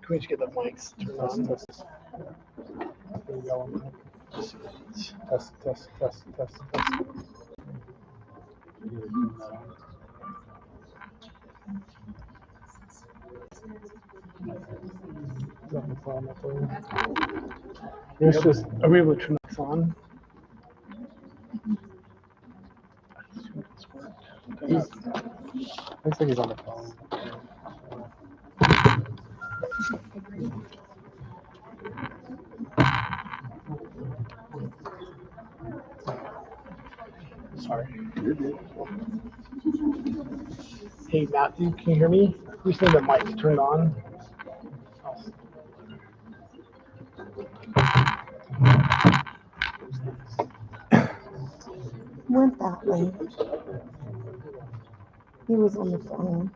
we just get the mics turned on? There you go. Test. It's just, are we able to turn this on? Looks like he's on the phone. Sorry. Hey, Matthew, can you hear me? We just need the mic turned on. Went that way. He was on the phone.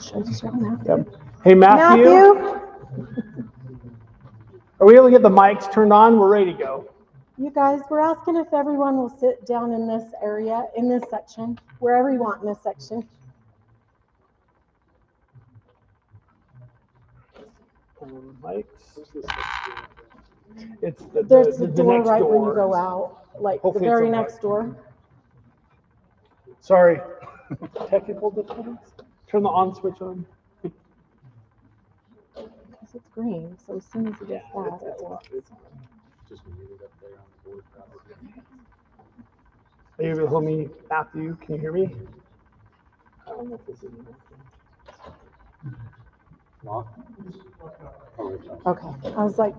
Should I show him Matthew? Yep. Hey, Matthew. Are we able to get the mics turned on? We're ready to go. You guys, we're asking if everyone will sit down in this area, in this section, wherever you want in this section. Mics. It's There's the the door next right door. when you go out, like Hopefully the very it's a next door. Sorry. Technical difficulties. Turn the on switch on. Because it's green, so as soon as it gets that, it's on. Just muted up there on the board, probably. Are you able to hold me, Matthew? Can you hear me? I don't know if this is Lock? okay. I was like,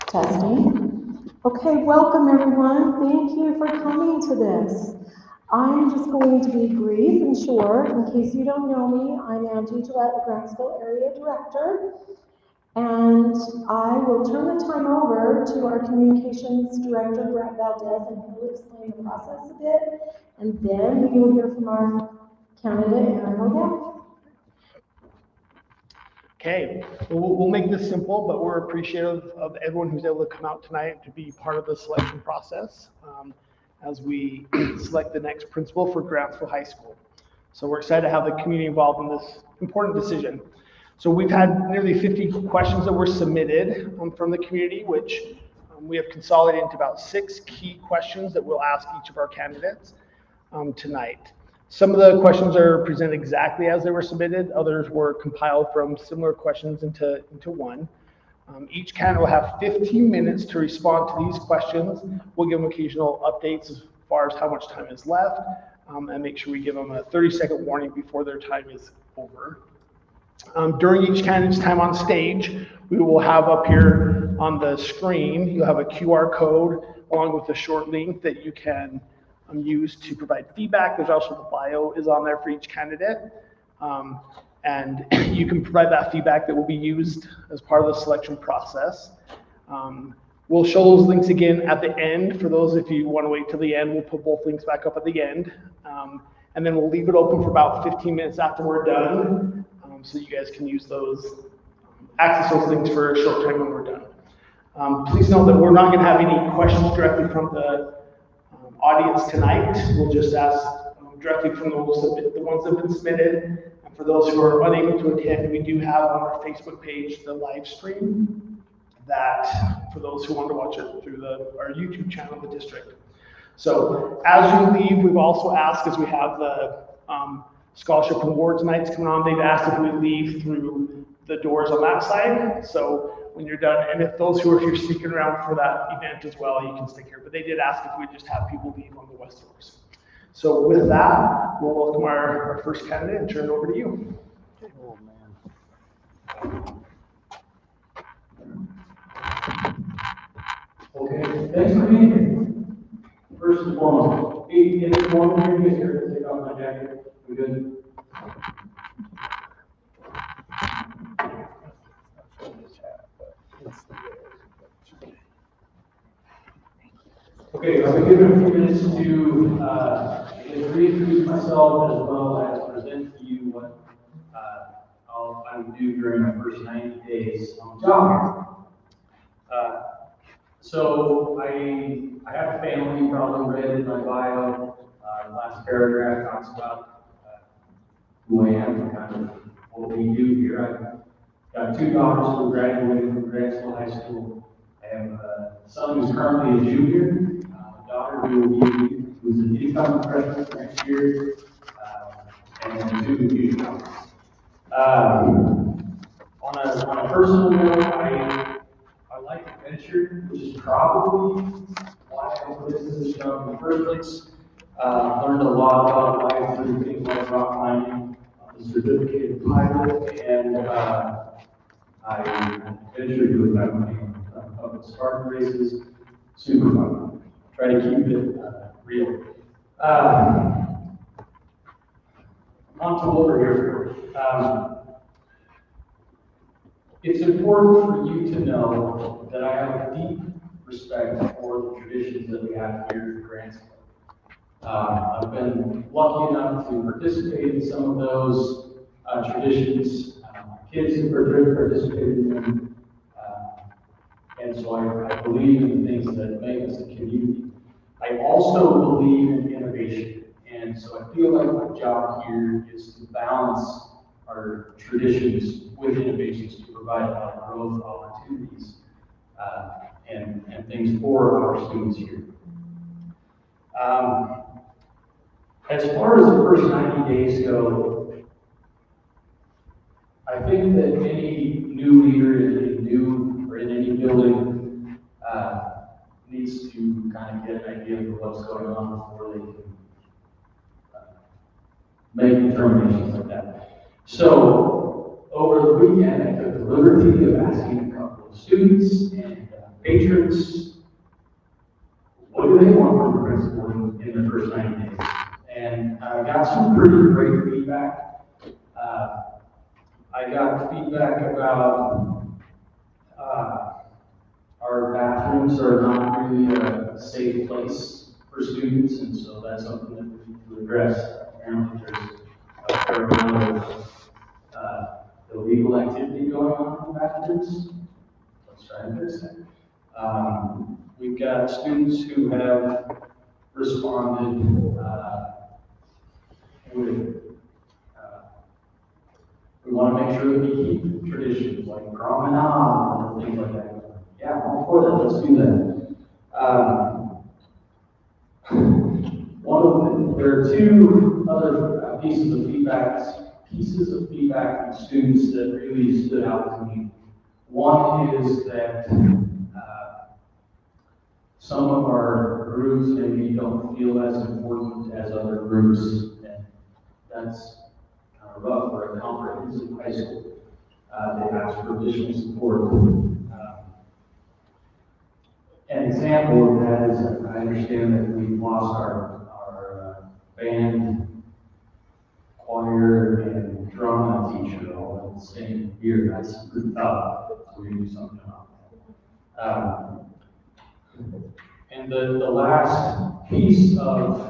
testing. Okay, welcome everyone. Thank you for coming to this. I'm just going to be brief and short. In case you don't know me, I'm Angie Gillette, the Grantsville Area Director. And I will turn the time over to our Communications Director, Brett Valdez, and he'll explain the process a bit. And then we will hear from our candidate, Aaron O'Dell. Okay, we'll make this simple, but we're appreciative of everyone who's able to come out tonight to be part of the selection process as we select the next principal for Grantsville High School. So we're excited to have the community involved in this important decision. So we've had nearly 50 questions that were submitted from the community, which we have consolidated into about 6 key questions that we'll ask each of our candidates tonight. Some of the questions are presented exactly as they were submitted. Others were compiled from similar questions into one. Each candidate will have 15 minutes to respond to these questions. We'll give them occasional updates as far as how much time is left and make sure we give them a 30-second warning before their time is over. During each candidate's time on stage, we will have up here on the screen, you'll have a QR code along with a short link that you can use to provide feedback. There's also the bio is on there for each candidate. And you can provide that feedback that will be used as part of the selection process. We'll show those links again at the end. For those, if you want to wait till the end, we'll put both links back up at the end. And then we'll leave it open for about 15 minutes after we're done. So you guys can use those, access those links for a short time when we're done. Please note that we're not going to have any questions directly from the audience tonight. We'll just ask directly from those the ones that have been submitted. And for those who are unable to attend, we do have on our Facebook page the live stream that for those who want to watch it through our YouTube channel, the district. So as you leave, we've also asked, as we have the scholarship and awards nights coming on, they've asked if we leave through the doors on that side. So when you're done, and if those who are here sticking around for that event as well, you can stick here. But they did ask if we just have people leave on the west doors. So with that, we'll welcome our first candidate and turn it over to you. Oh, man. Okay, thanks for being here. First and foremost, it's warm here. Take off my jacket. We good? Okay, I'm going to give it a few minutes to reintroduce myself as well as present to you what I would do during my first 90 days on the job So I have a family, you probably read in my bio. The last paragraph talks about who I am and kind of what we do here. I've got two daughters who graduated from Grantsville High School. I have a son who's currently a junior, a daughter who's an incoming freshman next year, and two juniors. On a personal note, I like adventure, which is probably why I put this position up in the first place. Learned a lot about life through things like rock climbing. I'm a certificated pilot, and I ventured to a company of Spartan races. Super fun. Try to keep it real. On to what we're here for. It's important for you to know that I have a deep respect for the traditions that we have here in Grantsville. I've been lucky enough to participate in some of those traditions. My kids have participated in them. And so I believe in the things that make us a community. I also believe in innovation. And so I feel like my job here is to balance our traditions with innovations to provide a lot of growth opportunities and things for our students here. As far as the first 90 days go, I think that any new leader in any building needs to kind of get an idea of what's going on before they can make determinations like that. So, over the weekend, I took the liberty of asking a couple of students and patrons, what do they want from the principal in the first 90 days? And I got some pretty great feedback. I got feedback about our bathrooms are not really a safe place for students, and so that's something that we need to address. Apparently, there's a fair amount of illegal activity going on in the bathrooms. Let's try to fix that. We've got students who have responded with we want to make sure that we keep traditions like promenade and things like that. Yeah, I'm all for that. Let's do that. There are two other pieces of feedback from students that really stood out to me. One is that some of our groups maybe don't feel as important as other groups, and that's kind of rough for a comprehensive high school. They ask for additional support. An example of that is I understand that we've lost our band, choir, and drama teacher all in the same year. That's pretty tough. So we do something about that. And the last piece of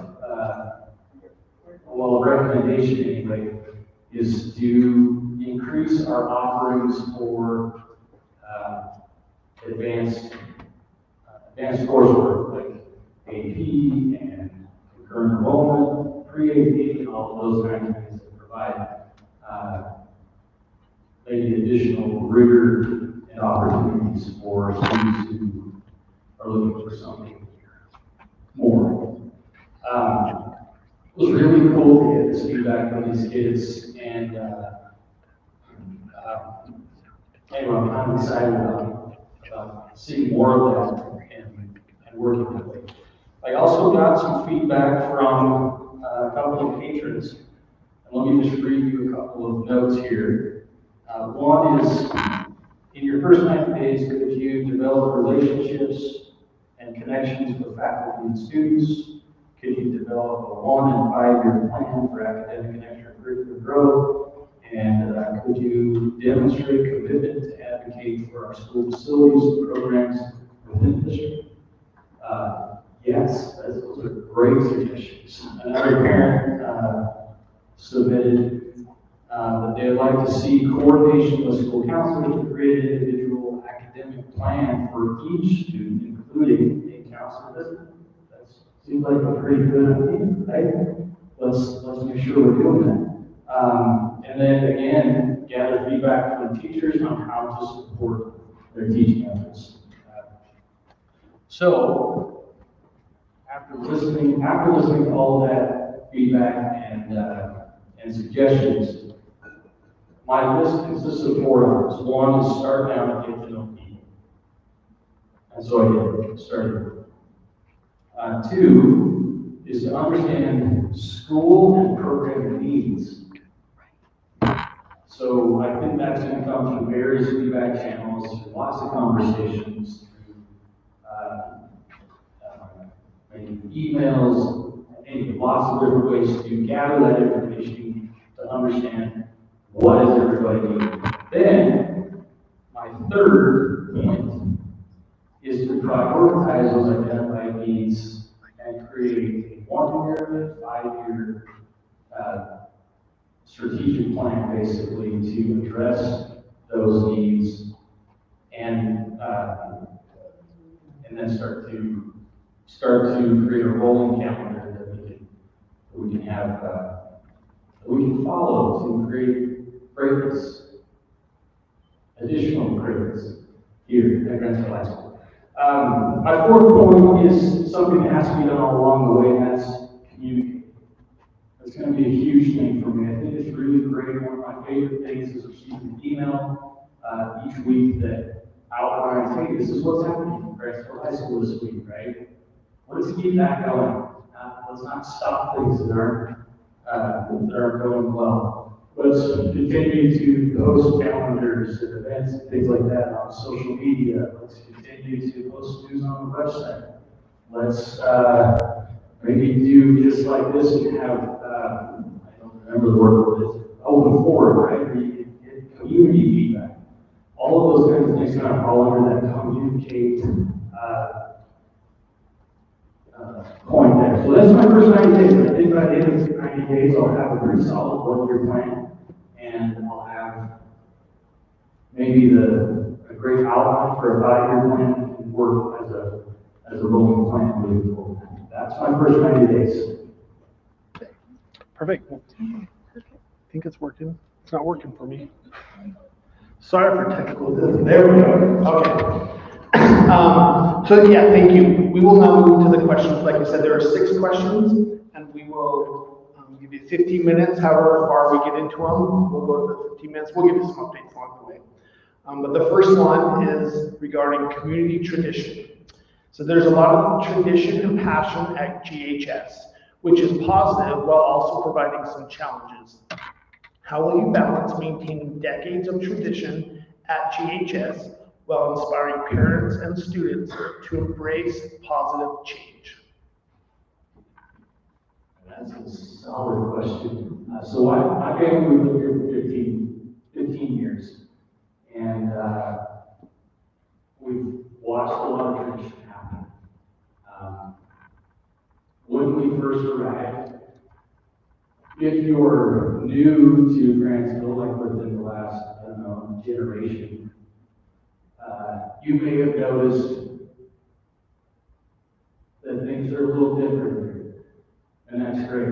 recommendation anyway, is to increase our offerings for advanced coursework like AP and concurrent enrollment, pre-AP, and all of those kinds of things that provide maybe additional rigor and opportunities for students who are looking for something more. It was really cool to get this feedback from these kids, and anyway, I'm excited about seeing more of that and working with it. I also got some feedback from a couple of patrons, and let me just read you a couple of notes here. One is, in your first 90 days, could you develop relationships and connections with faculty and students? Could you develop a 1- and 5-year plan for academic and extracurricular growth? And could you demonstrate commitment to advocate for our school facilities and programs within the district? Yes, those are great suggestions. Another parent submitted that they would like to see coordination with school counselors to create individual academic academic plan for each student, including a counselor visit. That seems like a pretty good idea, right? Let's make sure we're doing that. And then again, gather feedback from teachers on how to support their teaching efforts. So, after listening to all of that feedback and suggestions, my list consists of 4 items. One is start down and get to know people. And so I did, started. 2 is to understand school and program needs. So I think that's going to come through various feedback channels, lots of conversations, maybe emails, lots of different ways to gather that information to understand what is everybody needing. Then, my 3rd point is to prioritize those identified needs and create a 1-year, 5-year strategic plan, basically, to address those needs and then start to create a rolling calendar that we can have that we can follow to create greatness, additional greatness here at Grantsville High School. My 4th point is something that has to be done all along the way, and that's communicate. It's going to be a huge thing for me. I think it's really great. One of my favorite things is receiving an email each week that outlines, hey, this is what's happening in Grantsville High School this week, right? Let's keep that going. Let's not stop things that aren't going well. Let's continue to post calendars and events and things like that on social media. Let's continue to post news on the website. Let's maybe do just like this and have, I don't remember the word for this, open forum, right? Where you can get community feedback. All of those kinds of things kind of fall under that communicate point there. So that's my first 90 days. I think by the end of 90 days, I'll have a pretty solid 1-year plan, and I'll have maybe a great outline for a 5-year plan and work as a rolling plan moving forward. That's my first 90 days. Perfect. I think it's working. It's not working for me. Sorry for technical difficulties. There we go. Okay. So yeah, thank you. We will now move to the questions. Like I said, there are 6 questions, and we will give you 15 minutes. However far we get into them, we'll go for 15 minutes. We'll give you some updates along the way. But the first one is regarding community tradition. So there's a lot of tradition and passion at GHS, which is positive while also providing some challenges. How will you balance maintaining decades of tradition at GHS while inspiring parents and students to embrace positive change? That's a solid question. So my family lived here for 15 years, and we've watched a lot of tradition happen. When we first arrived, if you're new to Grantsville, like within the last, generation, you may have noticed that things are a little different here, and that's great.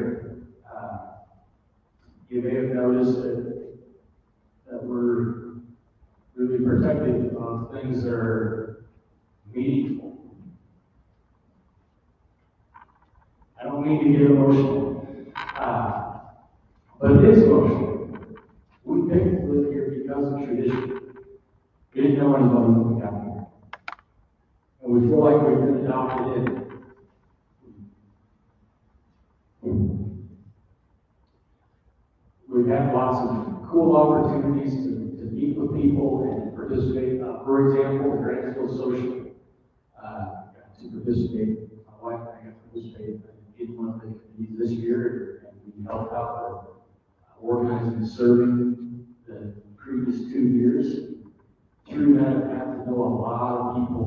You may have noticed that we're really protective of things that are meaningful. I don't mean to get emotional, but it is emotional. We picked to live here because of tradition. We didn't know anybody when we got here. And we feel like we've been adopted in. We've had lots of cool opportunities to meet with people and participate. For example, the Grantsville Social got to participate. My wife and I got to participate in one of the committees this year, and we helped out with organizing and serving the previous 2 years. Through that, I got to know a lot of people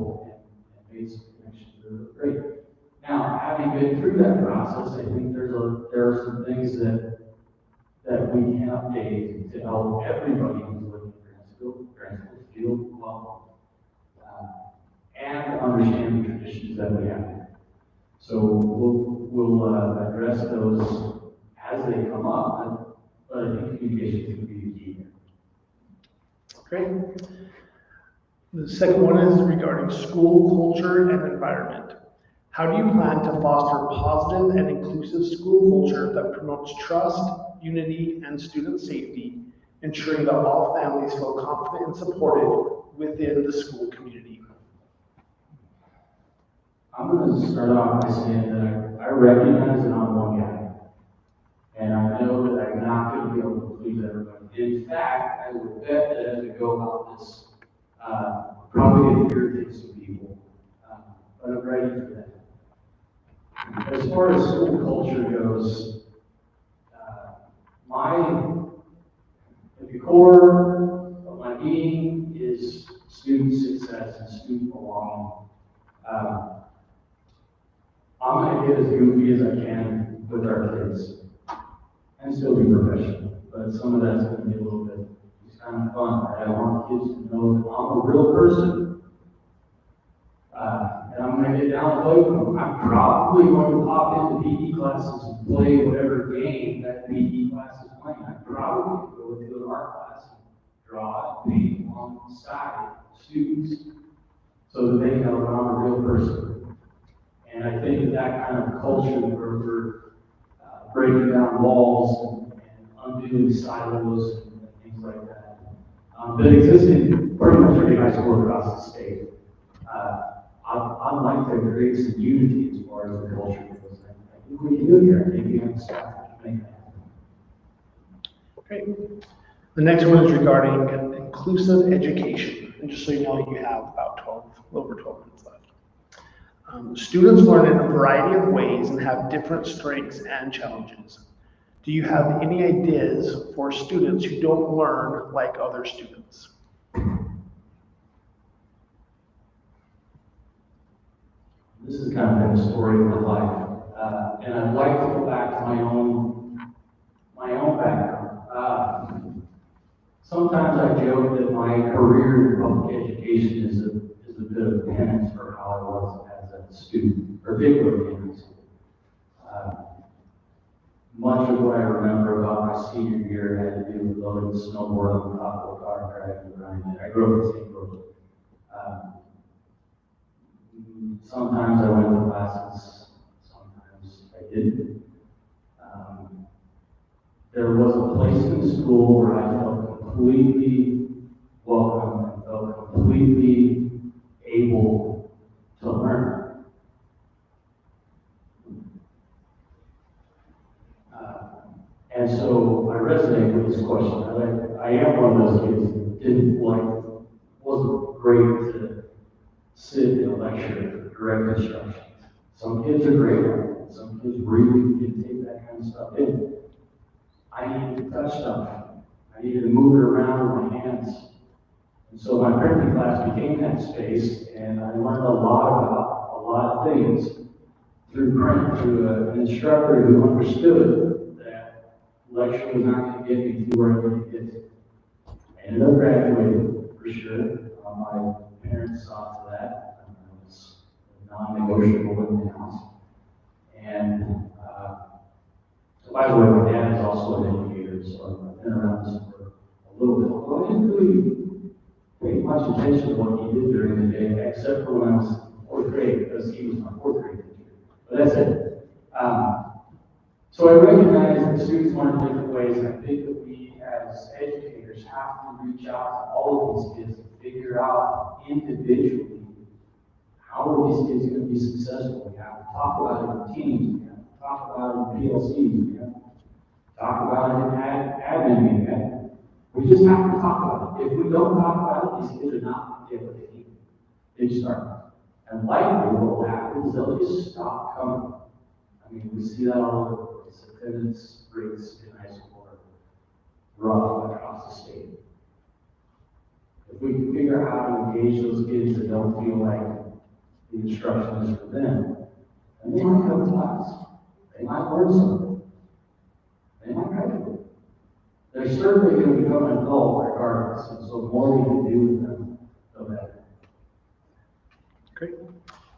and made some connections that were great. Now, having been through that process, I think there are some things that we can update to help everybody who's living in Grantsville feel welcome. understand the traditions that we have. So we'll address those as they come up, but I think communication is going to be the key here. Great. The second one is regarding school culture and environment. How do you plan to foster positive and inclusive school culture that promotes trust, unity, and student safety, ensuring that all families feel confident and supported within the school community? I'm going to start off by saying that I recognize that I'm one guy, and I know that I'm not going to be able to please everybody. In fact, I would bet that as we go about this, probably going to irritate some people, but I'm ready for that. As far as school culture goes, at the core of my being is student success and student belonging. I'm going to get as goofy as I can with our kids and still be professional, but some of that's going to be a little bit, it's kind of fun. Right? I want kids to know that I'm a real person. And I'm going to get down and play with them. I'm probably going to pop into PE classes and play whatever game that PE class is playing. I probably go to an art class and draw and paint alongside students so that they know that I'm a real person. And I think that kind of culture where we're breaking down walls and undoing silos and things like that, that exist in pretty much every high school across the state. I'd like to create some unity as far as the culture goes. I think we can do it here. I think we have the staff to make that happen. Great. The next one is regarding inclusive education. And just so you know, you have about over 12 minutes left. Students learn in a variety of ways and have different strengths and challenges. Do you have any ideas for students who don't learn like other students? This has kind of been a story of my life, and I'd like to go back to my own background. Sometimes I joke that my career in public education is a bit of penance for how I was as a student, particularly in high school. Much of what I remember about my senior year had to do with loading the snowboard on top of a car and driving around it. I grew up in St. Louis. Sometimes I went to classes, sometimes I didn't. There was a place in school where I felt completely welcome and felt completely able to learn. And so I resonate with this question. I am one of those kids that wasn't great to sit in a lecture and direct instructions. Some kids are great at it. Some kids really can take that kind of stuff in. I needed to touch stuff. I needed to move it around with my hands. And so my printing class became that space, and I learned a lot about a lot of things through print, through an instructor who understood that lecture was not going to get me to where I wanted to get to. I ended up graduating, for sure. My parents saw to that. It was non-negotiable in the house. And by the way, my dad is also an educator, so I've been around this for a little bit. Although I didn't really pay much attention to what he did during the day, except for when I was in fourth grade, because he was my fourth grade teacher. But that's it. So I recognize that students learn in different ways, and I think that we as educators have to reach out to all of these kids and figure out individually how are these kids going to be successful. We have to talk about it in teams, we have to talk about it in PLCs, we have to talk about it in admin meeting. We just have to talk about it. If we don't talk about it, these kids are not going to get what they need. They just aren't. And likely what will happen is they'll just stop coming. I mean, we see that all over the place. Attendance rates in high school are rough across the state. If we can figure out how to engage those kids that don't feel like the instruction is for them, and they might come to class. They might learn something. They might graduate. They're certainly going to become an adult regardless, and so the more we can do with them, the better. Great.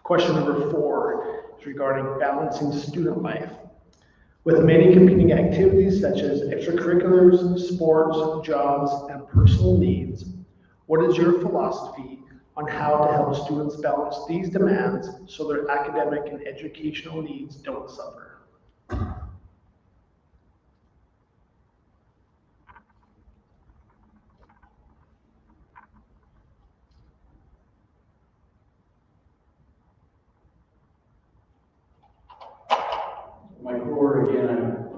Question number 4 is regarding balancing student life. With many competing activities such as extracurriculars, sports, jobs, and personal needs, what is your philosophy on how to help students balance these demands so their academic and educational needs don't suffer? My core, again,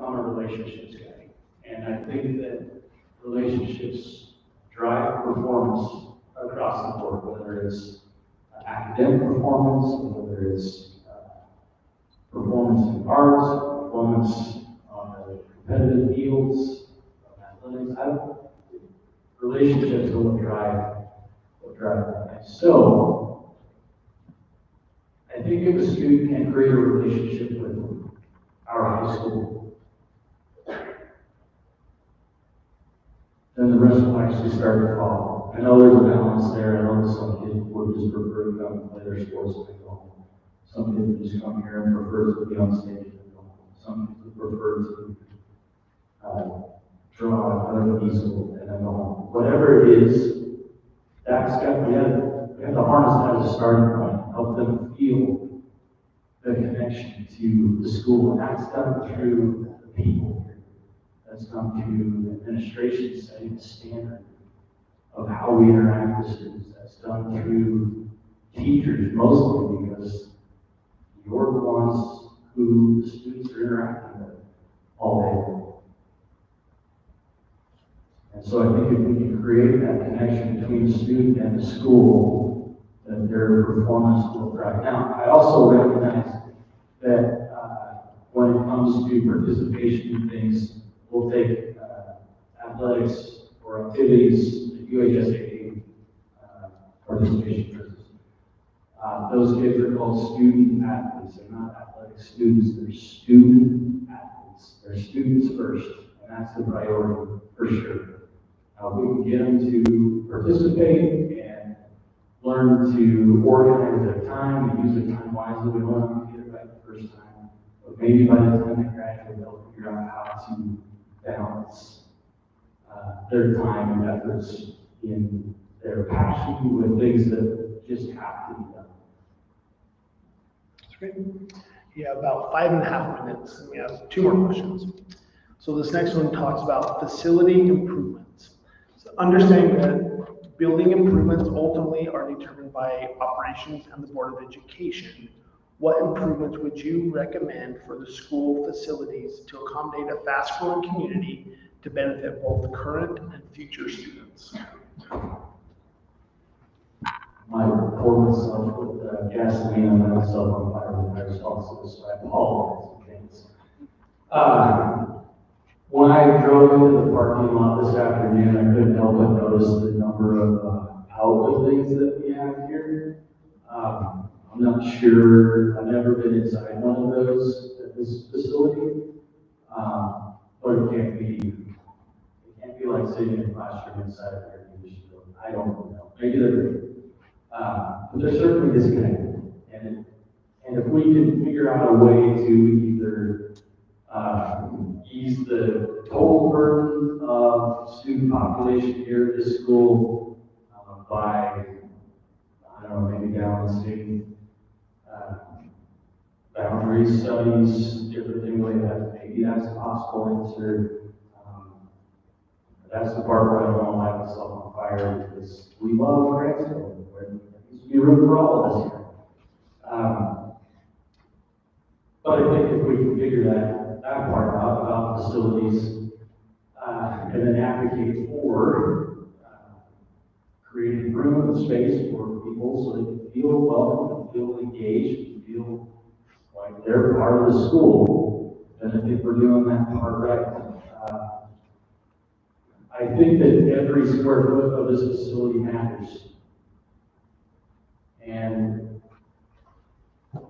I'm a relationships guy. And I think that relationships drive performance across the board, whether it's academic performance, whether it's performance in arts, performance on the competitive fields, athletics. Relationships are what drive that. So, I think if a student can create a relationship with our high school, then the rest will actually start to follow. I know there's a balance there. I know that some kids would just prefer to come and play their sports and go home. Some kids would just come here and prefer to be on stage and go home. Some kids would prefer to draw another easel and then go home. Whatever it is, we have to harness that as a starting point, help them feel the connection to the school, and that's done through the people here. That's done through the administration setting the standard of how we interact with students. That's done through teachers mostly, because you're the ones who the students are interacting with all day. And so I think if we can create that connection between the student and the school, then their performance will thrive. Now, I also recognize that when it comes to participation in things, we'll take athletics or activities, the UHS participation quizzes. Those kids are called student athletes. They're not athletic students, they're student athletes. They're students first, and that's the priority for sure. We can get them to participate and learn to organize their time and use their time wisely. We don't want them to get it right the first time. But maybe by the time they graduate, they'll figure out how to balance their time and efforts in their passion with things that just have to be done. That's great. You have about 5.5 minutes, and we have 2 more questions. So this next one talks about facility improvements. So understanding that building improvements ultimately are determined by operations and the Board of Education, what improvements would you recommend for the school facilities to accommodate a fast-growing community to benefit both current and future students? I pour myself with gasoline and let myself on fire with my responses, so I apologize in advance. When I drove into the parking lot this afternoon, I couldn't help but notice the number of outlet things that we have here. I'm not sure, I've never been inside one of those at this facility, but it can't be like sitting in a classroom inside of air conditioned building. I don't know, maybe they're but they're certainly disconnected. And if we can figure out a way to either ease the total burden of student population here at this school by, I don't know, maybe balancing boundary studies, different things like that, maybe that's a possible answer. That's the part where I don't want to light myself on fire, because we love Grantsville. There needs to be room for all of us here. But I think if we can figure that part out about facilities, and then advocate for creating room and space for people so they can feel welcome, feel engaged, feel like they're part of the school, then I think we're doing that part right. I think that every square foot of this facility matters. And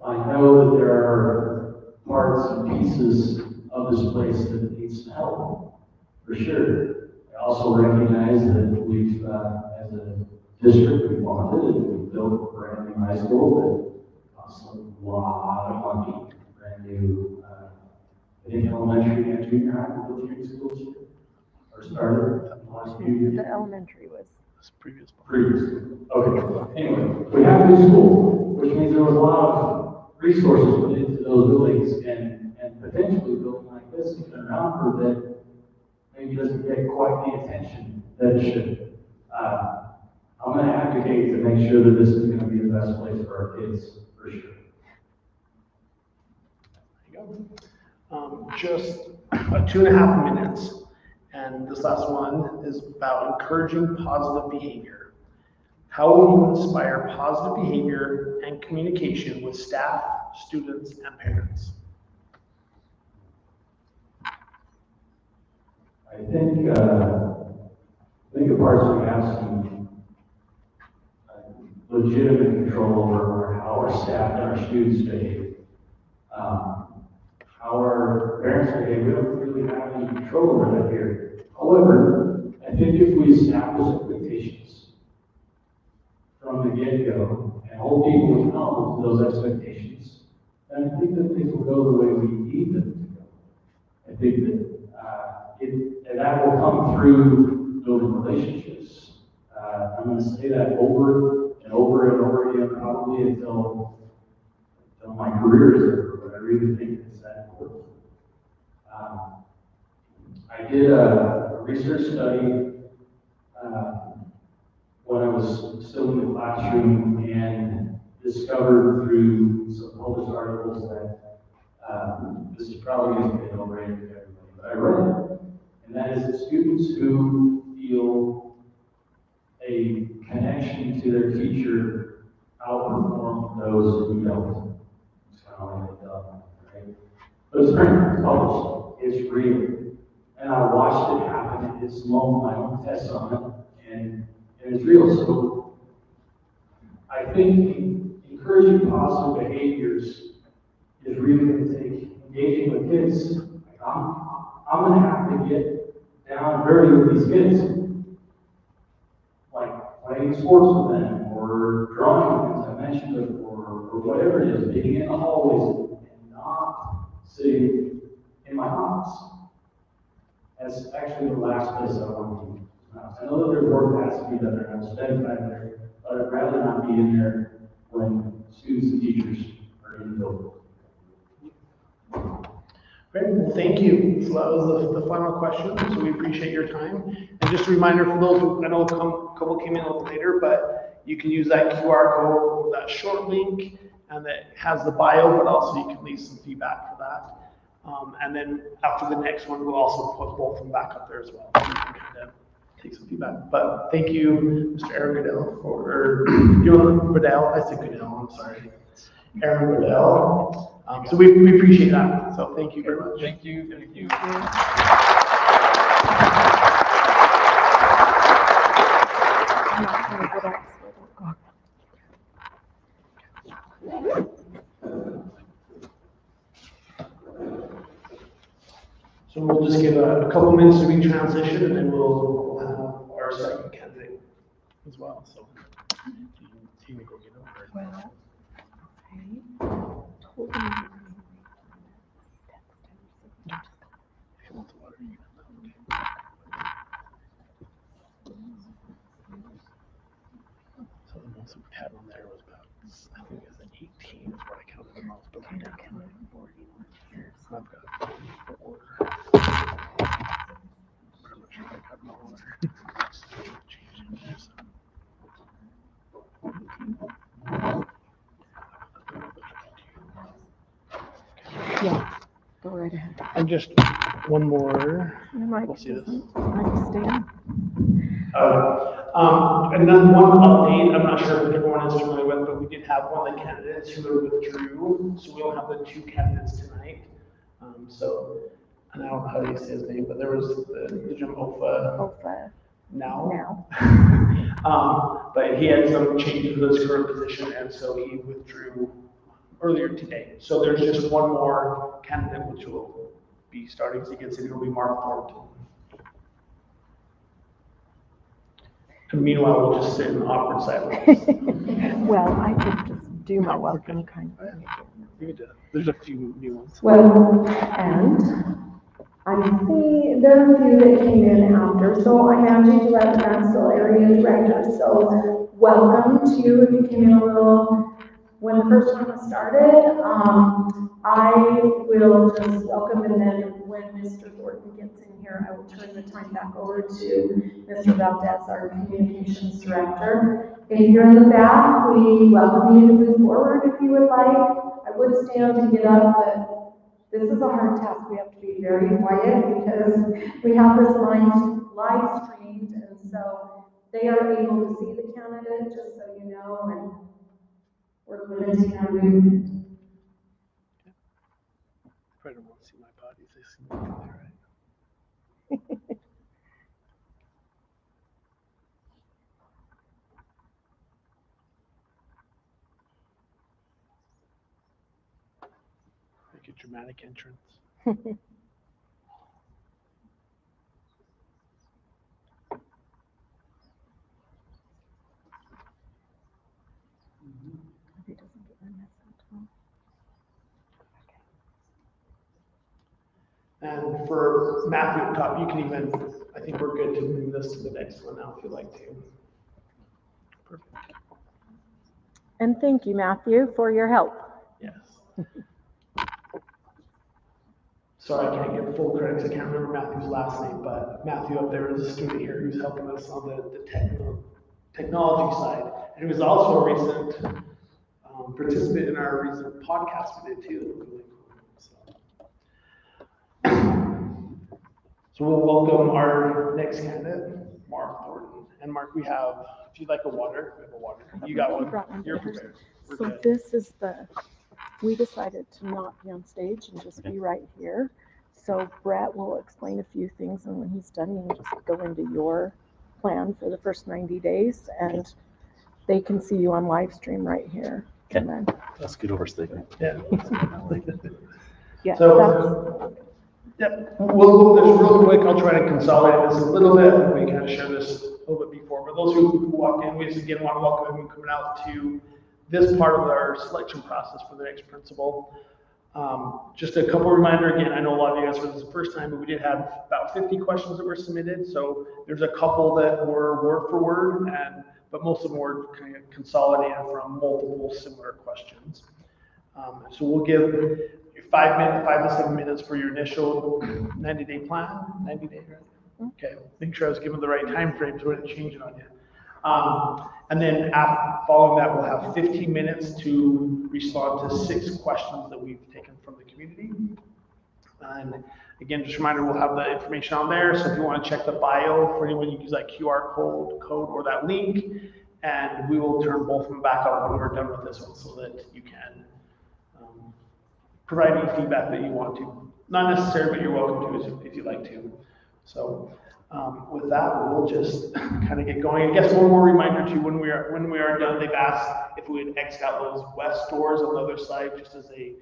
I know that there are parts and pieces of this place that need some help, for sure. I also recognize that we've, as a district, we wanted and we built a brand new high school that costs a lot of money, brand new, I think elementary and junior high will go through schools or started in the last few years. The elementary was. Previous. Previous. Okay. Anyway, we have a new school, which means there was a lot of resources put into those buildings, and potentially a building like this has been around for a bit, maybe doesn't get quite the attention that it should. I'm going to advocate to make sure that this is going to be the best place for our kids, for sure. There you go. Just 2.5 minutes. And this last one is about encouraging positive behavior. How will you inspire positive behavior and communication with staff, students, and parents? I think the parts we have some legitimate control over how our staff and our students behave. How our parents behave, we don't really have any control over that here. However, I think if we establish expectations from the get-go and hold people accountable to those expectations, then I think that things will go the way we need them to go. I think that and that will come through building relationships. I'm going to say that over and over and over again, probably until my career is over, but I really think it's that important. I did a research study when I was still in the classroom and discovered through some published articles that this is probably going to be no brainer to everybody, but I read it. And that is that students who feel a connection to their teacher outperform those who don't. It's kind of like a dog, right? But it's published. It's real. And I watched it happen. It's my own tests on it, and it's real. So I think encouraging positive behaviors is really going to take engaging with kids. I'm going to have to get down dirty with these kids, like playing sports with them, or drawing, as I mentioned, or whatever it is, being in the hallways and not sitting in my office. That's actually the last place I want to be. I know that there's work that has to be done there, and I'm spending time there, but I'd rather not be in there when students and teachers are in the building. Great, well, thank you. So that was the final question, so we appreciate your time. And just a reminder for those who, I know a couple came in a little later, but you can use that QR code, that short link, and that has the bio, but also you can leave some feedback for that. And then after the next one, we'll also put both of them back up there as well. So you can kind of take some feedback. But thank you, Mr. Aaron Goodell, Goodell, I said Goodell, I'm sorry. Aaron Goodell. So we appreciate that. So thank you very much. Thank you. Thank you. So we'll just give a couple minutes to transition, and then we'll have our second candidate as well. So you can go get over it. Well, I told him. If you want the water, you can. So the most we've had on there was about, I think it was an 18 is what I counted the most. But Kind of counted 41 here. I've got 4. But I'm not sure if I got my water. Change it there, so. Yeah, go right ahead. And just one more. Your mic We'll see this. doesn't stand. And then one update, I'm not sure if everyone is familiar with, but we did have one of the candidates who withdrew, so we don't have the 2 candidates tonight. And I don't know how do you say his name, but there was the Jim Ofa now. But he had some changes with his current position, and so he withdrew earlier today. So there's just one more candidate which will be starting to get in. It'll be Mark Thornton. And meanwhile, we'll just sit in awkward silence. Well, I could just do my Oh, welcome okay. kind of. You get to- There's a few new ones. Well, and I see there are a few that came in after, so I'm Angie Gillette, Grantsville Area Director. So welcome to you if you came in a little when the first one was started. I will just welcome, and then when Mr. Thornton gets in here, I will turn the time back over to Mr. Valdez, our Communications Director. If you're in the back, we welcome you to move forward if you would like. I would stand to get up, but this is a hard task. We have to be very quiet because we have this live streamed, and so they are able to see the candidate, just so you know, and we're limiting our movement. Probably don't want to see my bodies. They see me from there, right? Make a dramatic entrance. He doesn't get my message. Huh? And for Matthew up top, you can even, I think we're good to move this to the next one now if you'd like to. Perfect. And thank you, Matthew, for your help. Yes. Sorry, I can't give full credit 'cause I can't remember Matthew's last name, but Matthew up there is a student here who's helping us on the technology side. And he was also a recent participant in our recent podcast we did too. That was really cool. So we'll welcome our next candidate, Mark Thornton. And Mark, we have, if you'd like a water, we have a water. You got You one. brought one. You're prepared. We're So good. this is we decided to not be on stage and just be right here. So Brett will explain a few things, and when he's done, you can just go into your plan for the first 90 days, and they can see you on live stream right here. And then, That's good overstatement. Yeah. yeah, So, yep, we'll do this real quick. I'll try to consolidate this a little bit. We kind of shared this a little bit before, but those who walked in, we just again want to welcome everyone coming out to this part of our selection process for the next principal. Just a couple reminder again, I know a lot of you guys for this the first time, but we did have about 50 questions that were submitted. So there's a couple that were word for word, but most of them were kind of consolidated from multiple similar questions. So we'll give you 5 to 7 minutes for your initial 90-day plan. 90 days, right? Okay, make sure I was given the right time frame so I didn't change it on you. And then following that, we'll have 15 minutes to respond to 6 questions that we've taken from the community. And again, just a reminder, we'll have the information on there. So if you want to check the bio for anyone, you can use that QR code or that link, and we will turn both of them back up when we're done with this one so that you can provide any feedback that you want to. Not necessary, but you're welcome to if you'd like to. So with that, we'll just kind of get going. I guess one more reminder too, when we are done, they've asked if we would X out those west doors on the other side, just as they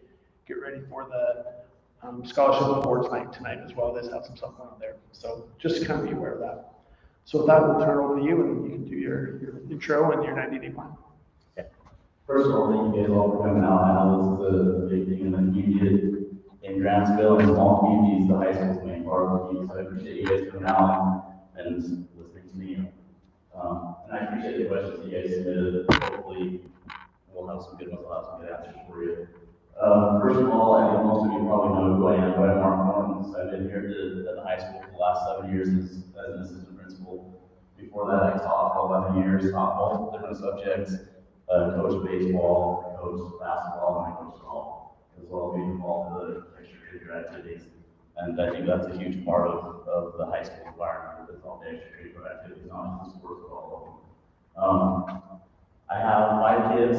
get ready for the scholarship awards night tonight as well. They have some stuff going on there. So just to kind of be aware of that. So with that, we'll turn it over to you, and you can do your intro and your 90-day plan. First of all, thank you guys all for coming out. I know this is a big thing in the community in Grantsville and small communities, the high school's main part of the community. So I appreciate you guys coming out and listening to me. And I appreciate the questions you guys submitted. Hopefully, we'll have some good ones. I'll have some good answers for you. First of all, I think most of you probably know who I am, but I'm Mark Thornton. I've been here at the high school for the last 7 years as an assistant principal. Before that, I taught for 11 years, taught multiple different subjects. Coached baseball, coached basketball, and I coached golf, as well as being involved in the extracurricular activities. And I think that's a huge part of the high school environment, with all the extracurricular activities, not just sports, but all of them. I have 5 kids.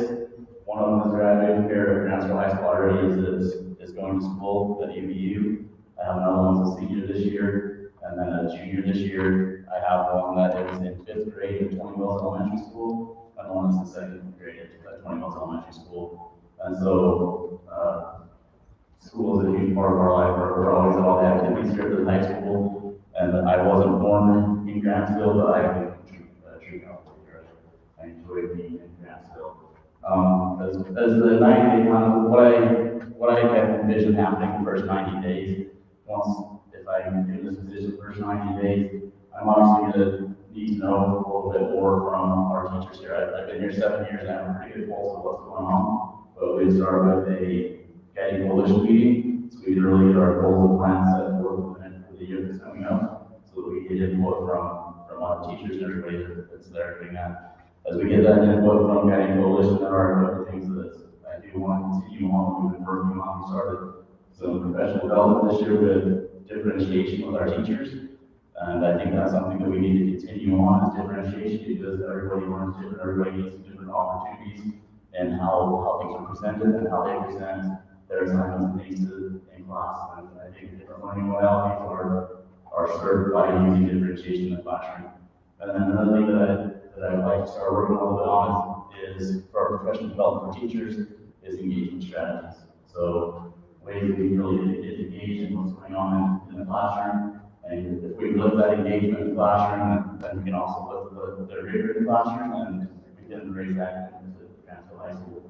One of them is graduating here at Grantsville High School already, is going to school at UVU. I have another one that's a senior this year, and then a junior this year. I have one that is in 5th grade at 20 Wells Elementary School. And one is in 2nd grade at 20 Wells Elementary School. And so, school is a huge part of our life. We're always at all the activities here at the high school. And I wasn't born in Grantsville, but I am a true cowboy here. I enjoy being in Grantsville. As the 90-day kind of what I can envision happening the first 90 days, once if I am in this position the first 90 days, I'm obviously going to need to know a little bit more from our teachers here. I've been here 7 years and I have a pretty good pulse of what's going on. But we started with a guiding coalition meeting, so we really get our goals and plans set forth for the year that's coming up, so that we get input from our teachers and everybody that's there doing that. As we get that input from guiding coalition, there are a couple things that I do want to continue on. We've been working on. We started some professional development this year with differentiation with our teachers. And I think that's something that we need to continue on is differentiation, because everybody learns different, everybody gets different opportunities and how things are presented and how they present their assignments and things in class. And I think different learning modalities are served by using differentiation in the classroom. And then another thing that I'd like to start working a little bit on is for our professional development for teachers is engagement strategies. So ways that we really get engaged in what's going on in the classroom. And if we lift that engagement in the classroom, then we can also lift their rigor in the classroom, and we can raise that into Grantsville High School.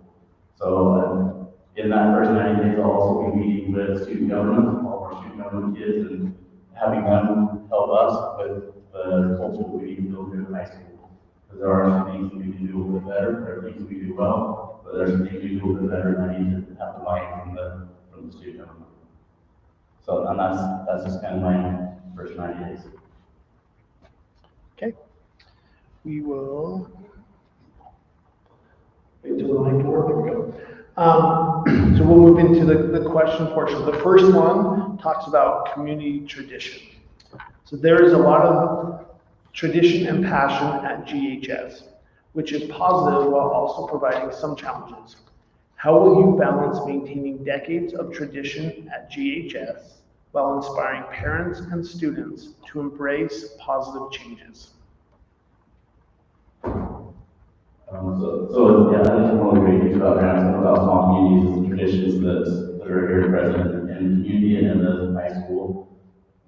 So in that first 90 days, I'll also be meeting with student government, all of our student government kids, and having them help us with the culture that we need to build here in high school. Because there are some things that we can do a little bit better, there are things that we do well, but there's some things we do a little bit better, and I need to have the buy-in from the student government. So, and that's just kind of my first 90 days. Okay. We will wait till the mic to work. There we go. So we'll move into the question portion. The first one talks about community tradition. So there is a lot of tradition and passion at GHS, which is positive while also providing some challenges. How will you balance maintaining decades of tradition at GHS while inspiring parents and students to embrace positive changes? So yeah, I think one of the great things about Grantsville, about small communities, is the traditions that are here present in the community and in the high school.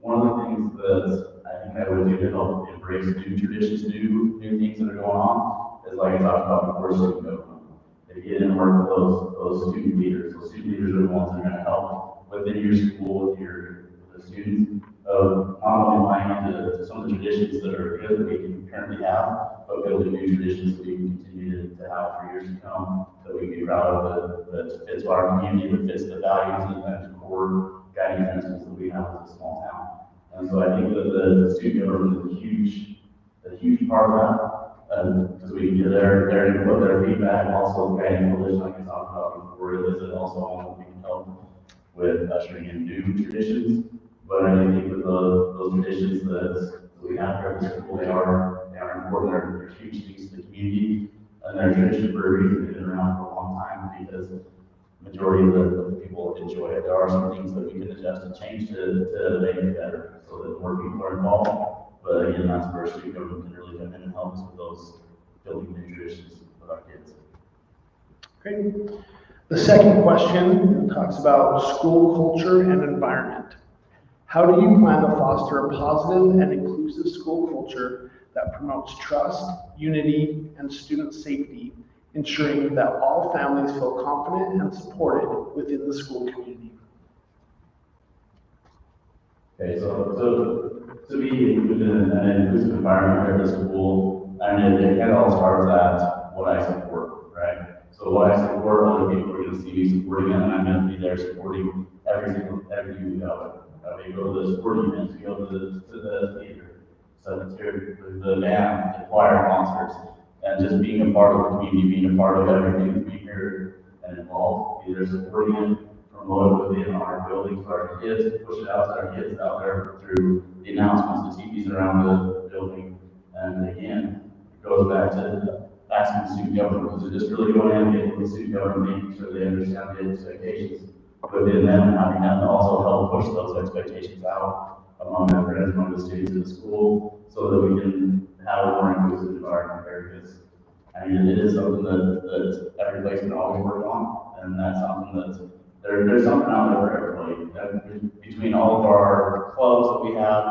One of the things that I think I would do to help embrace new traditions, new things that are going on, is like I talked about before, student government. They get in and work with those student leaders. Those student leaders are the ones that are going to help within your school, with the students, of not only buying into some of the traditions that are good that we can currently have, but building new traditions that we can continue to have for years to come, that we can be proud of, that fits our community, that fits the values and core guiding principles that we have as a small town. And so I think that the student government is a huge part of that, because we can get their input, their feedback, also guiding coalition, like I talked about before, is it also one that we can help with ushering in new traditions. But I think that those traditions that we have here at the school, they are important. They're huge things to the community, and they're tradition for a reason. They've been around for a long time because the majority of the people enjoy it. There are some things that we can adjust and change to make it better, so that more people are involved. But again, that's where student government can really come in and help us with those building new traditions with our kids. Great. The second question talks about school culture and environment. How do you plan to foster a positive and inclusive school culture that promotes trust, unity, and student safety, ensuring that all families feel confident and supported within the school community? Okay, so to be included in an inclusive environment here at the school, and it kind of all starts at what I support, right? So what I support, other people are going to see me supporting it, and I'm going to be there supporting every unit of it. We go to the sporting events, we go to the theater, cemetery, the band, the choir concerts, and just being a part of the community, being a part of everything, being here and involved, either supporting it, promote it within our buildings for our kids, push it out to our kids out there through the announcements, the TVs around the building. And again, it goes back to asking the student government, because just really going in and getting the student government, making sure they understand the expectations within them, and having them also help push those expectations out among their friends, among the students in the school, so that we can have a more inclusive environment here. Because I mean, it is something that every place can always work on, and that's something that there's something out there for everybody. Between all of our clubs that we have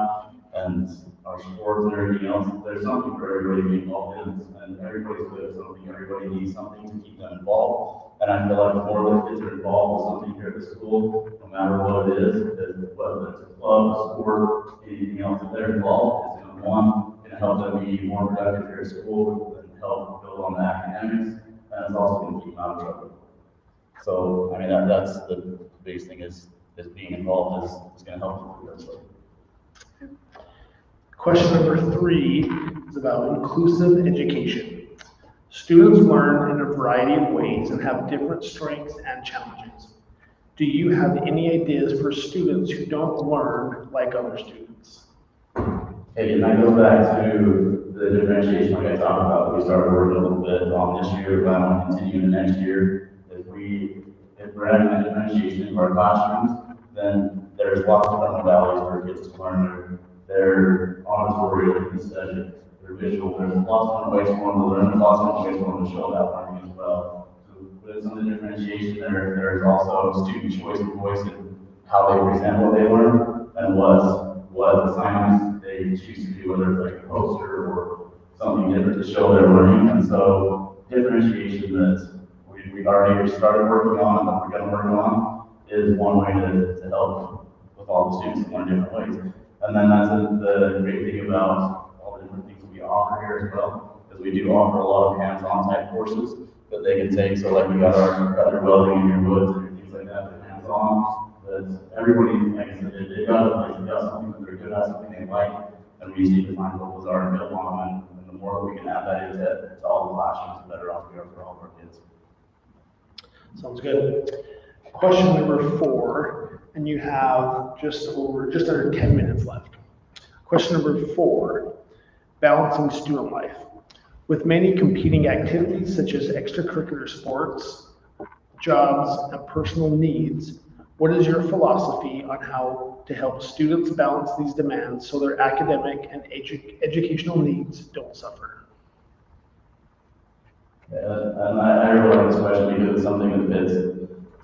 and our sports and everything else, there's something for everybody to be involved in, and everybody's good at something, everybody needs something to keep them involved. And I feel like the more the kids are involved with something here at the school, no matter what it is, whether it's a club, a sport, anything else, if they're involved, it's gonna help them be more productive here at school and help build on the academics, and it's also gonna keep them out of trouble. So, I mean, that's the biggest thing is being involved is gonna help you with that. Question number 3 is about inclusive education. Students learn in a variety of ways and have different strengths and challenges. Do you have any ideas for students who don't learn like other students? Hey, and I go back to the differentiation like I talked about. We started working a little bit on this year, but I want to continue the next year. If we're having a differentiation in our classrooms, then there's lots of different modalities for kids to learn their auditory, their kinesthetic, their visual. There's lots of different ways for them to learn. There's lots of different ways for them to show that learning as well. So with some of the differentiation, there's also student choice and voice in how they present what they learn and what assignments they choose to do, whether it's like a poster or something different to show their learning. And so differentiation that we already started working on and that we're going to work on is one way to help with all the students in learn different ways. And then that's the great thing about all the different things we offer here as well, because we do offer a lot of hands-on type courses that they can take. So like we got our welding in your woods and things like that, they're hands-on. But everybody, like I said, they got something that they're good at, something they like, and we just need to find what those are and build on them. And the more that we can add that into all the classrooms, the better off we are for all of our kids. Sounds good. Question number 4, and you have just under 10 minutes left. Question number 4, balancing student life. With many competing activities such as extracurricular sports, jobs, and personal needs, what is your philosophy on how to help students balance these demands so their academic and educational needs don't suffer? Yeah, and I really like this question because it's something that fits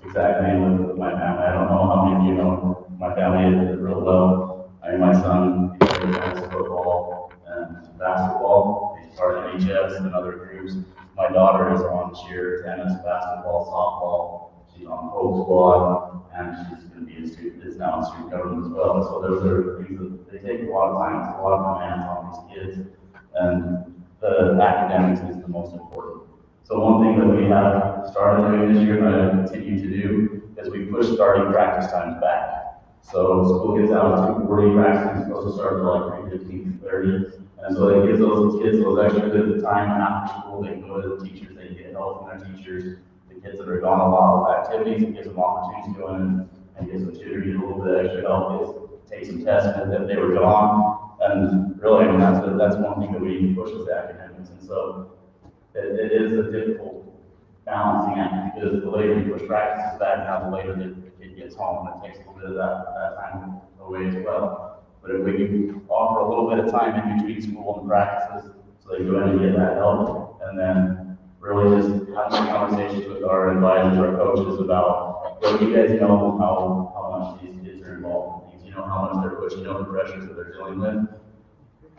exactly in with my family. I don't know how many of you know my family real well. I mean, my son, he plays football and basketball. He's part of GHS and other groups. My daughter is on cheer, tennis, basketball, softball. She's on Hope Squad, and she's going to be is now in student government as well. So those are things that they take a lot of time, it's a lot of demands on these kids, and the academics is the most important. So one thing that we have started doing this year, and I continue to do, is we push starting practice times back. So school gets out at 2:40, practice is supposed to start till like 3:15, 3:30. And so it gives those kids those extra bit of time after school. They can go to the teachers, they can get help from their teachers. The kids that are gone a lot of activities, it gives them opportunities to go in and get some tutoring, get a little bit of extra help, take some tests if they were gone. And really, I mean, that's one thing that we push is the academics. And so it is a difficult balancing act because the later you push practices back, now the later the kid gets home, and it takes a little bit of that time away as well. But if we can offer a little bit of time in between school and practices, so they go in and get that help, and then really just having conversations with our advisors, our coaches about, well, you guys know how much these kids are involved in things, you know how much they're pushing, you know the pressures that they're dealing with.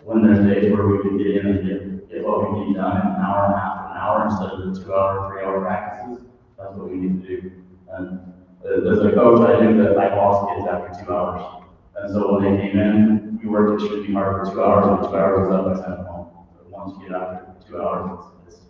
When there's days where we can get in and get what we need done in an hour and a half, an hour instead of the 2-hour, 3-hour practices, that's what we need to do. And as a coach, I knew that I lost kids after 2 hours. And so when they came in, we worked extremely hard for 2 hours, and 2 hours was up, I sent them home. But once you get after 2 hours,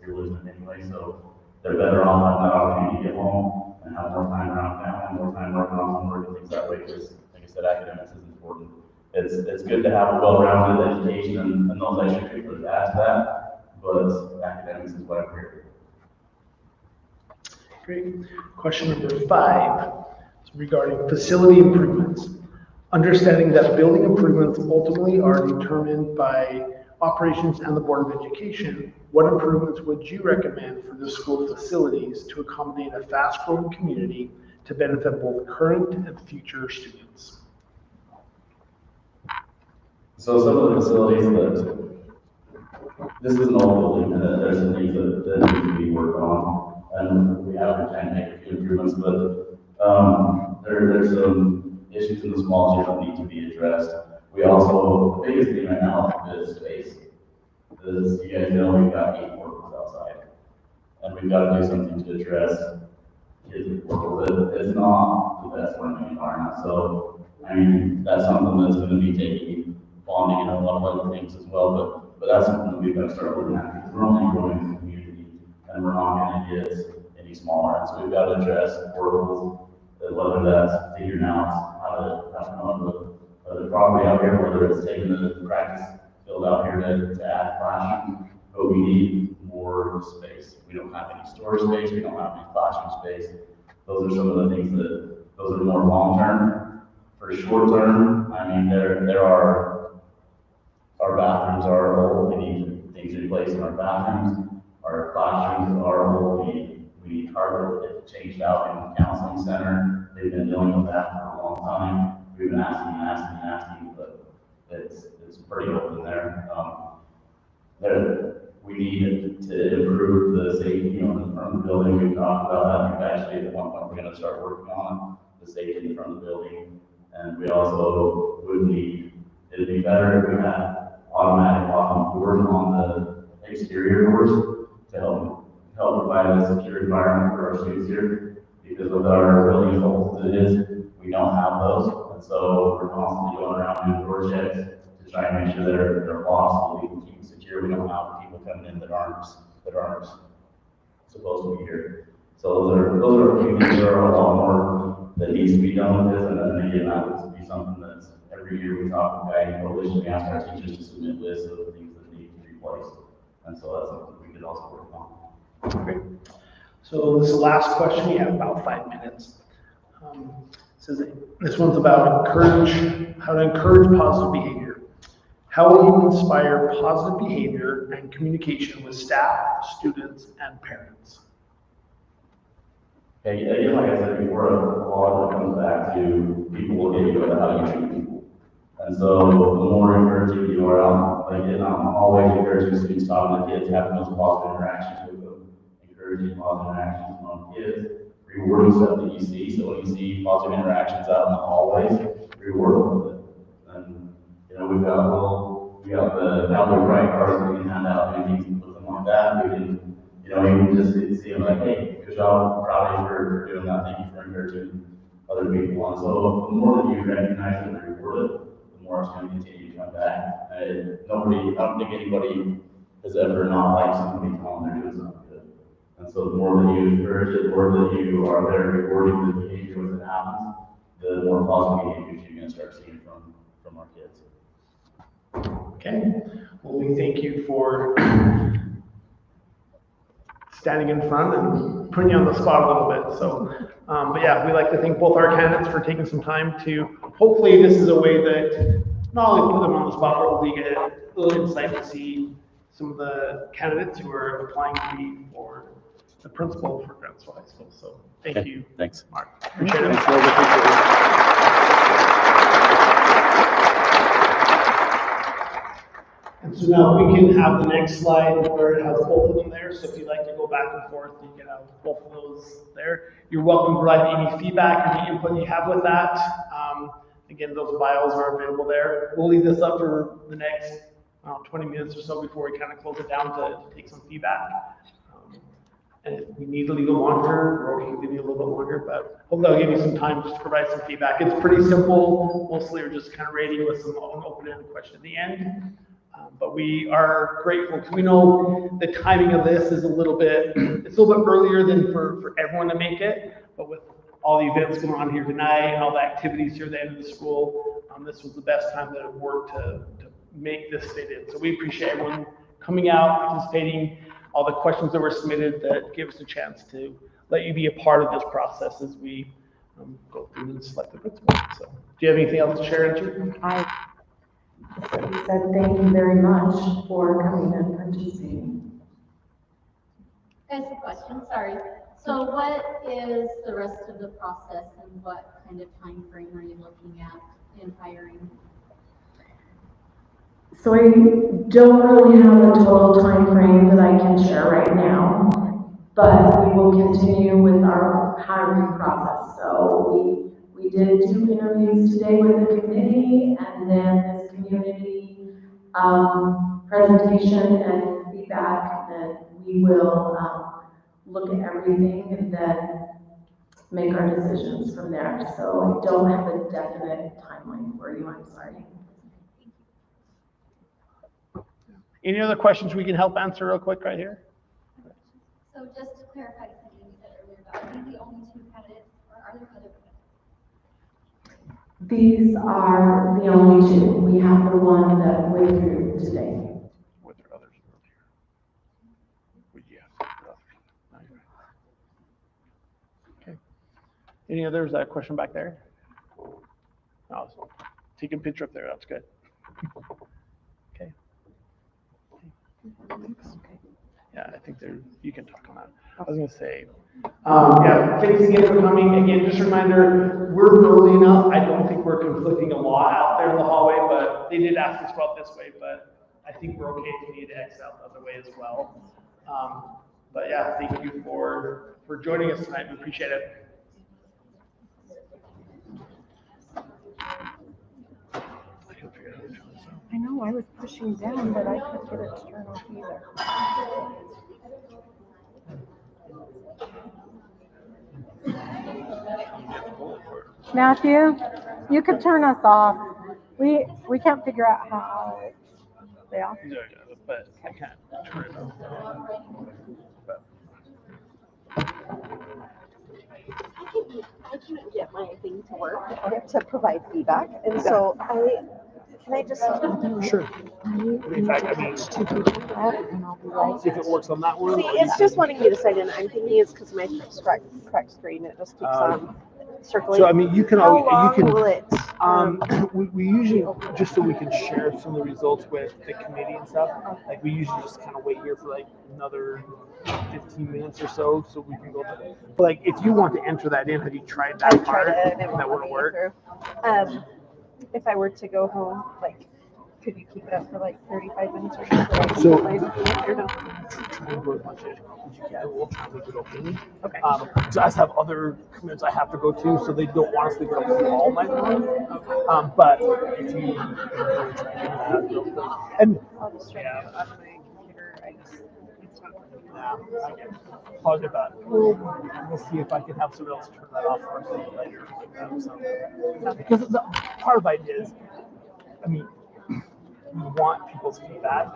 you're losing it anyway, so they're better off having that opportunity to get home and have more time around family, more time working on homework and things that way, because like I said, academics is important. It's good to have a well-rounded education and those extracurriculars add to that, but academics is what I'm here. Great. Question number 5 is regarding facility improvements. Understanding that building improvements ultimately are determined by operations and the Board of Education, what improvements would you recommend for the school facilities to accommodate a fast-growing community to benefit both current and future students? So some of the facilities this is an old building, and there's some things that need to be worked on, and we have to try and make a few improvements, but there's some issues in the small gym that need to be addressed. We also, the biggest thing right now is space. As you guys know, we've got 8 portables outside. And we've got to do something to address kids with portables. It's not the best learning environment. So, I mean, that's something that's going to be taking bonding and a lot of other things as well. But that's something that we've got to start looking at because we're only growing as a community and we're not going to get any smaller. And so we've got to address portables, whether that's figuring out how to come up with the property out here, whether it's taking the practice field out here to add classroom, but we need more space. We don't have any storage space, we don't have any classroom space. Those are some of the things those are more long-term. For short-term, I mean, our bathrooms are old, we need things replaced in our bathrooms. Our classrooms are old, we need carpet changed out in the counseling center. They've been dealing with that for a long time. We've been asking, but it's pretty old in there. We need to improve the safety in the front of the building. We've talked about that. We've actually, at one point, we're going to start working on the safety in the front of the building. And we also it'd be better if we had automatic locking doors on the exterior doors to help provide a secure environment for our students here. Because with our building as old as it is, we don't have those. And so we're constantly going around doing door checks to try and make sure they're locked so we can keep it secure. We don't have people coming in that aren't supposed to be here. So those are a few things. There are a lot more that needs to be done with this, and then again, that would be something that's every year we talk about guiding coalition. We ask our teachers to submit lists of the things that need to be replaced, and so that's something we could also work on. Great. So this last question, we have about 5 minutes. Says this one's about how to encourage positive behavior. How will you inspire positive behavior and communication with staff, students, and parents? Again, like I said before, a lot of it comes back to people will get you at how you treat people. And so the more encouraging you are, I'm always encouraging students, talking to kids, having those positive interactions with them, encouraging positive interactions among kids, rewarding stuff that you see. So when you see positive interactions out in the hallways, reward them with it. And we got the cowboy pride cards that we can hand out, and things with them like that. We can, you can just see them like, hey, good job, proud of you for doing that. Thank you for encouraging other people. And so the more that you recognize and reward it, the more it's going to continue to come back. I don't think anybody has ever not liked somebody telling them they're doing something good. And so the more that you encourage it, the more that you are there rewarding the behavior when it happens, the more positive behaviors you're going to start seeing from our kids. Okay. Well, we thank you for standing in front and putting you on the spot a little bit. So, but yeah, we'd like to thank both our candidates for taking some time to, hopefully this is a way that not only put them on the spot, but hopefully get a little insight to see some of the candidates who are applying to be for the principal for Grantsville High School. So thank you. Thanks. Mark. Appreciate it. And so now we can have the next slide where it has both of them there. So if you'd like to go back and forth, you can have both of those there. You're welcome to provide any feedback or any input you have with that. Again, those bios are available there. We'll leave this up for the next 20 minutes or so before we kind of close it down to take some feedback. And if we need a legal monitor, we're okay to give you a little bit longer, but hopefully I'll give you some time just to provide some feedback. It's pretty simple. Mostly we're just kind of rating with some open-ended question at the end. But we are grateful because we know the timing of this is it's a little bit earlier than for everyone to make it, but with all the events going on here tonight and all the activities here at the end of the school, this was the best time that it worked to make this fit in. So we appreciate everyone coming out, participating, all the questions that were submitted that give us a chance to let you be a part of this process as we go through and select the principal. So do you have anything else to share, Andrew? He said thank you very much for coming and participating. I have a question, sorry. So what is the rest of the process and what kind of time frame are you looking at in hiring? So I don't really have a total time frame that I can share right now, but we will continue with our hiring process. So we did 2 interviews today with the committee, and then this community presentation and feedback, and we will look at everything and then make our decisions from there. So I don't have a definite timeline for you, I'm sorry. Any other questions we can help answer real quick right here? So just to clarify something you said earlier, about are these the only two candidates, or are there other candidates? These are the only two. We have the one that went through today. Were there others earlier? Would you ask for others? No, you're right. Okay. Any others? Question back there? No, take a picture up there. That's good. Okay. Yeah, I think you can talk on that. I was going to say, yeah, thanks again for coming. Again, just a reminder, we're early enough. I don't think we're conflicting a lot out there in the hallway, but they did ask us about this way, but I think we're okay if we need to exit out the other way as well. But yeah, thank you for joining us tonight. We appreciate it. I know, I was pushing down, but I couldn't get it to turn off either. Matthew, you could turn us off. We can't figure out how. Yeah. But I can't turn it off. But I couldn't get my thing to work to provide feedback, and so can I just? sure. In fact, I mean, see if it works on that one. See, it's just wanting me to sign in. I'm thinking it's because my correct screen. It just keeps on circling. So I mean, you can How always, long you can. will it? We usually, just so we can share some of the results with the committee and stuff, like we usually just kind of wait here for like another 15 minutes or so we can go through. But like, if you want to enter that in, have you tried that I part? tried it and it That wouldn't work. through. If I were to go home, like, could you keep it up for like 35 minutes or something? So- or no? Try and go as much as you can. We'll try and leave it open. Okay. So I have other commitments I have to go to, so they don't want us to leave it open all night long. But if you really try and do that, and I'll just try to do it on my computer. It's not working. yeah, I get it. Apologize about it. We'll see if I can have somebody else turn that off for us a little later. Because the part of it is, I mean, we want people's feedback.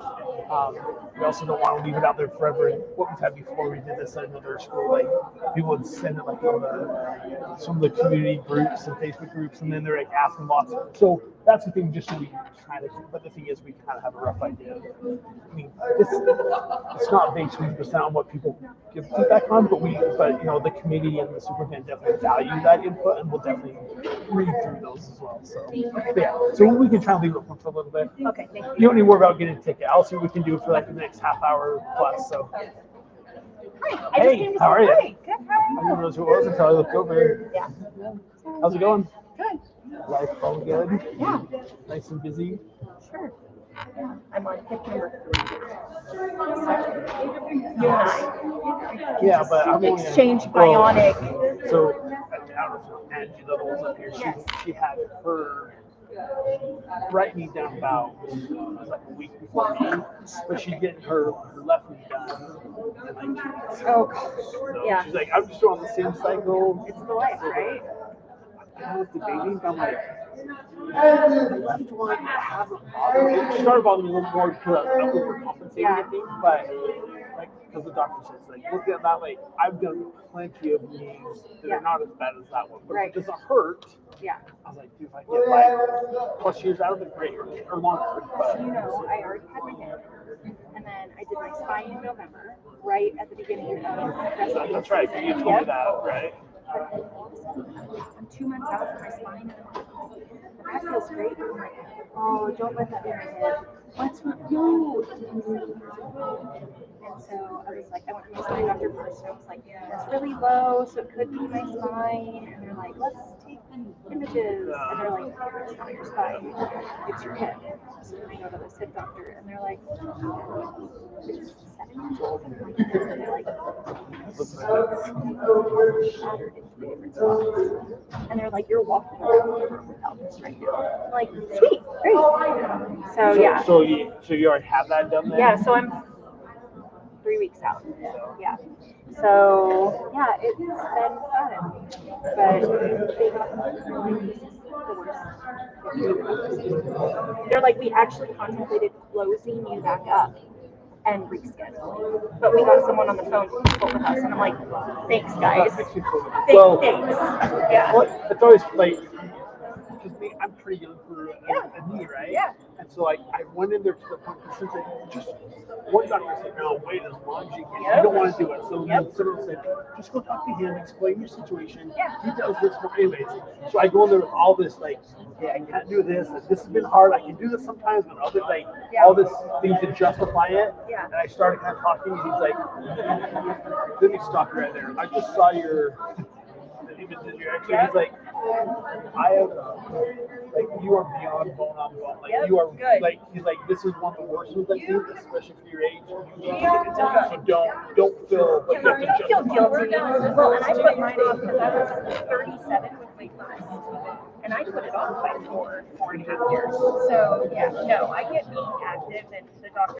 We also don't want to leave it out there forever. And what we've had before, we did this at another school, like people would send it like on some of the community groups and Facebook groups, and then they're like asking lots. So that's the thing, just so we kind of, but the thing is, we kind of have a rough idea. I mean, it's not based 100% on what people give feedback on, but you know, the committee and the superintendent definitely value that input, and we'll definitely read through those as well. So, but yeah, so we can try and leave it open for a little bit. Okay, thank you. You don't need to worry about getting a ticket. I'll see what we can do for like the next half hour plus. So, hey, how are you? Hi, good, how I didn't know who it was until I looked over. Yeah. How's it going? Good. Life all good? Yeah, Nice and busy? sure. Yeah, I'm on pick number 3. You and I. Yeah, but I'm only Exchange well, bionic. So, I don't know if Angie Little's up here. Yes. She had her right knee done about like a week before me, but she's getting her left knee done in like 2 weeks. Oh, gosh. So Yeah. she's like, I'm just doing the same cycle. It's the life, right? I was debating, but I'm like, the left one hasn't bothered me. It started bothering me a little more because I was overcompensating, I think, but like, because the doctor says, like, look at that, like, I've done plenty of knees that are not as bad as that one, but Right. it doesn't hurt. Yeah. I was like, dude, if I get like plus years out of it, great, or longer. But, You know, I already had my hip, and then I did my spine in November, right at the beginning of breast that's right, you told me Yep. that, right? But then all of a sudden, I'm 2 months out from my spine, and that feels great. I'm like, oh, don't let that be my head. What's with you? And So I was like, I went to my spine doctor first, and I was like, that's really low, so it could be my spine. And they're like, let's take images. And they're like, it's not your spine, it's your hip. So then I go to this hip doctor, and they're like, it's 7 years old. And I'm like, and they're like, shattered into different spots. And they're like, you're walking around the room without this right now. I'm like, sweet, great. So yeah. So you already have that done then? Yeah, so I'm 3 weeks out. Yeah. So yeah, it's been fun. But they got me the worst. They're like, we actually contemplated closing you back up and rescheduling. But we got someone on the phone to consult with us, and I'm like, thanks guys. Well, Thanks. Yeah. well, it's always like, because me, I'm pretty young for a knee, right? Yeah. And so like I went in there to the point because like, just one doctor said, no, wait as long as you can. You don't want to do it. So someone said, just go talk to him, explain your situation. Yeah. He does this for anyways. So I go in there with all this like, yeah, I can't do this. This has been hard. I can do this sometimes, but other like all this things to justify it. Yeah. And I started kind of talking, and he's like, let me stop you right there. I just saw your images, your X-ray. He's like, I have, like, you are beyond bone on bone. Like, you are, good. like, he's like, this is one of the worst ones I've seen, especially for your age. You need to get it done. So don't feel like you have to I feel justify guilty. it. Well, and I put mine off because I was 37 with my first, and I put it off by 4.5 years. So yeah, no, I get being active, and the doctor